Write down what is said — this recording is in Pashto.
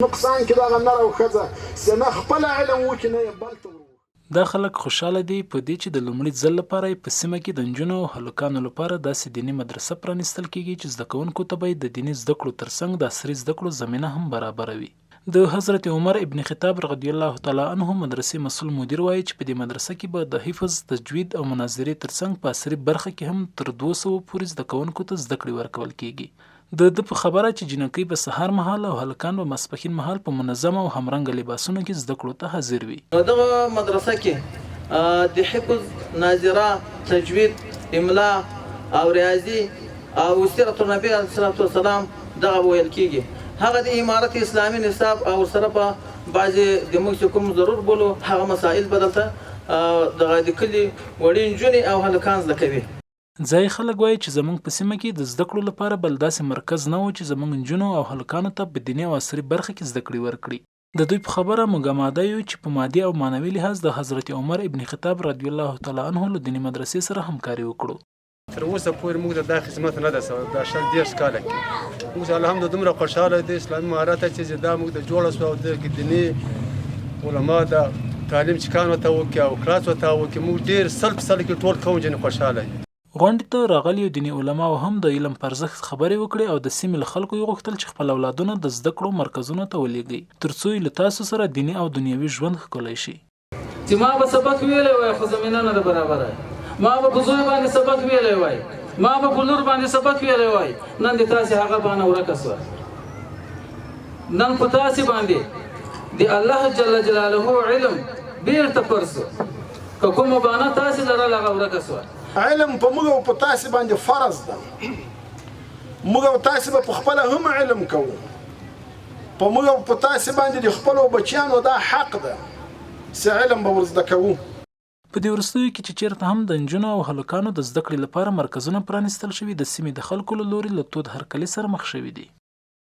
نقصان کې دغه نر او ښځه سمه خپل علم وکړي نه یې بل ته دا خلک خوشاله دي په دې چې د لومړي ځل لپاره په سیمه کې د نجونو او هلکانو لپاره داسې دیني مدرسه پرانیستل کیږي چې زده کوونکو ته به د دیني زده کړو ترڅنګ د عصري زده کړو زمینه هم برابروي. د حضرت عمر ابن خطاب رضی الله تعالی عنه مدرسې مسؤل مدیر وایي چې په دې مدرسه کې به د حفظ، تجوید او مناظرې ترڅنګ په عصري برخه کې هم تر 200 پورې زده کوونکو ته زده کړې ورکول کیږي. د په خبره چې جنکۍ به سهار مهال او هلکان به ماسپښین مهال په منظم او همرنګه لباسونو کې زده کړو ته حاضر وي. دغه مدرسه کې د حفظ، ناظره، تجوید، املا او ریاضي او سیرت النبی علیه الصلاۃ والسلام دغه ویل کیږي. هغه د امارت اسلامي نصاب او سره په بعضې د موږ کوم ضرور بولو هغه مسائل بدلته دغه د کلي وړې نجونې او هلکان زده کوي. ځای خلک وایي چې زموږ په سیمه کې د زده کړو لپاره بل داسې مرکز نه و چې زموږ نجونو او هلکانو ته په دیني او عصري برخه کې زده کړې ورکړي. د دوی په خبره موږ آماده یو چې په مادي او معنوي لحاظ د حضرت عمر ابن خطاب رضی الله تعالی عنه له دیني مدرسې سره همکاري وکړو. تر اوسه پورې موږ ته دا خدمت نه ده سوی دا شل 10 کاله کې موږ الحمدلله دومره خوشحاله دي اسلامي مهارت چې دا موږ ته جوړه سوه او د دیني علما د تعلیم چې کان ورته وکړي او کلاس ورته وکړي موږ ډېر سل په سل کې ټول قوم جنې خوشحاله یو. غونډې ته راغلي دیني علماو هم د علم پر ارزښت خبرې وکړې او د سیمې له خلکو یې غوښتل چې خپل اولادونه د زده کړو مرکزونو ته ولېږي ترڅو یې له تاسو سره دیني او دنیوي ژوند ښکلی شي. چې ما به سبق ویلی وای خو زمینه نه ده برابره، ما به په زوی باندې سبق ویلی وای، ما به په لور باندې سبق ویلی وای، نن د تاسې هغه بانه ورکه سوه. نن په تاسې باندې د الله جل جلاله علم بیرته پر سو که کومه بانه تاسې لرل هغه ورکه سوه. علم په موږ او په تاسې باندې فرض ده. موږ او تاسې به په خپله هم علم کوو. په موږ او په تاسې باندې د خپلو بچیانو دا حق ده چې علم به ور زده کوو. په دې وروستیو کې چې چیرته هم د نجونو او هلکانو د زده کړې لپاره مرکزونه پرانیستل شوي د سیمې د خلکو له لوري له تود هرکلي سره مخ شوي دي.